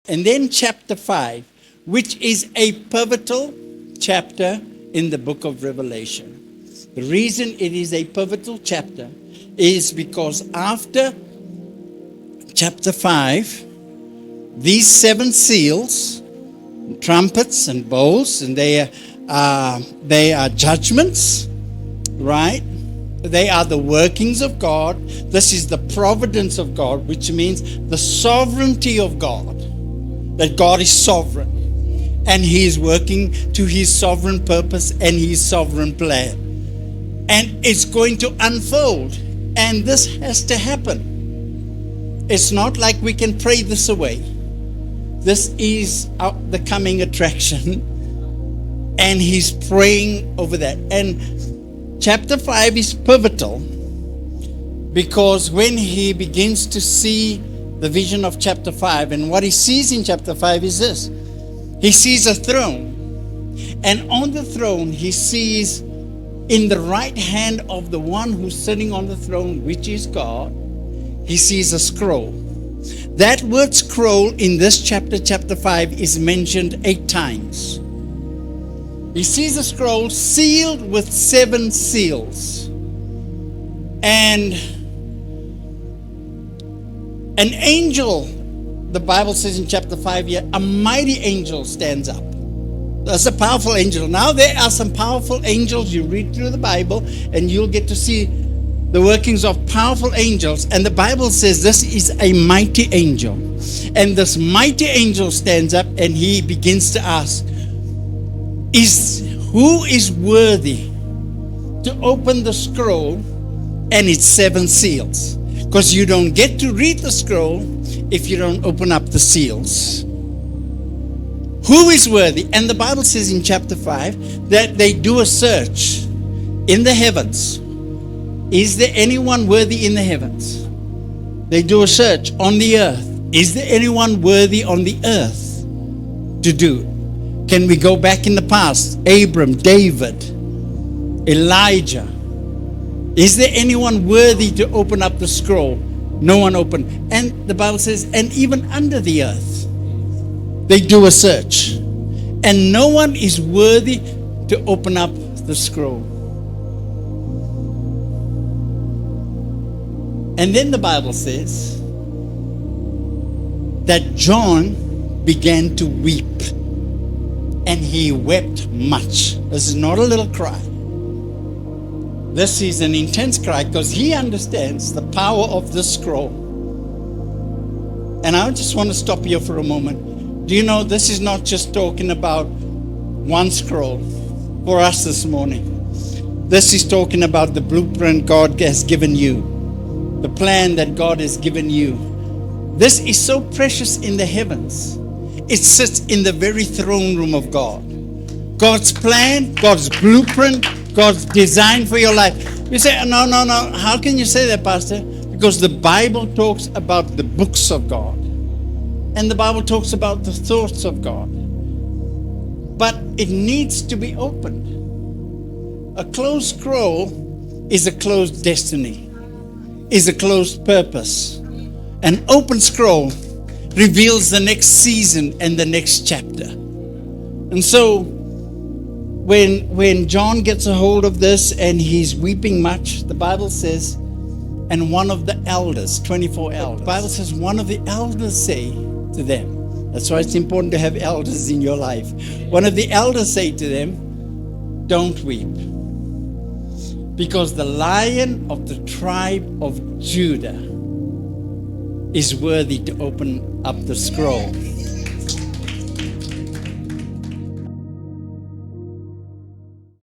And then chapter 5, which is a pivotal chapter in the book of Revelation. The reason it is a pivotal chapter is because after chapter 5, these 7 seals, trumpets and bowls, and they are judgments, right? They are the workings of God. This is the providence of God, which means the sovereignty of God. That God is sovereign. And He is working to His sovereign purpose and His sovereign plan. And it's going to unfold. And this has to happen. It's not like we can pray this away. This is the coming attraction. And He's praying over that. And chapter 5 is pivotal because when he begins to see the vision of chapter 5, and what he sees in chapter 5 is this. He sees a throne, and on the throne he sees in the right hand of the one who's sitting on the throne, which is God, he sees a scroll. That word scroll in this chapter 5, is mentioned 8 times. He sees a scroll sealed with 7 seals. And an angel, the Bible says in chapter 5 here, a mighty angel stands up. That's a powerful angel. Now there are some powerful angels. You read through the Bible and you'll get to see the workings of powerful angels. And the Bible says this is a mighty angel. And this mighty angel stands up and he begins to ask, who is worthy to open the scroll and its 7 seals? Because you don't get to read the scroll if you don't open up the seals. Who is worthy? And the Bible says in chapter 5 that they do a search in the heavens. Is there anyone worthy in the heavens? They do a search on the earth. Is there anyone worthy on the earth to do it? Can we go back in the past? Abram, David, Elijah. Is there anyone worthy to open up the scroll? No one opened. And the Bible says, and even under the earth, they do a search. And no one is worthy to open up the scroll. And then the Bible says that John began to weep. And he wept much. This is not a little cry. This is an intense cry because he understands the power of this scroll. And I just want to stop here for a moment. Do you know this is not just talking about one scroll for us this morning. This is talking about the blueprint God has given you. The plan that God has given you. This is so precious in the heavens. It sits in the very throne room of God. God's plan, God's blueprint, God's design for your life. You say, no. How can you say that, Pastor? Because the Bible talks about the books of God. And the Bible talks about the thoughts of God. But it needs to be opened. A closed scroll is a closed destiny, is a closed purpose. An open scroll reveals the next season and the next chapter. And so, when John gets a hold of this and he's weeping much, the Bible says, and one of the elders, 24 elders, the Bible says one of the elders say to them, that's why it's important to have elders in your life. One of the elders say to them, don't weep, because the Lion of the tribe of Judah is worthy to open up the scroll.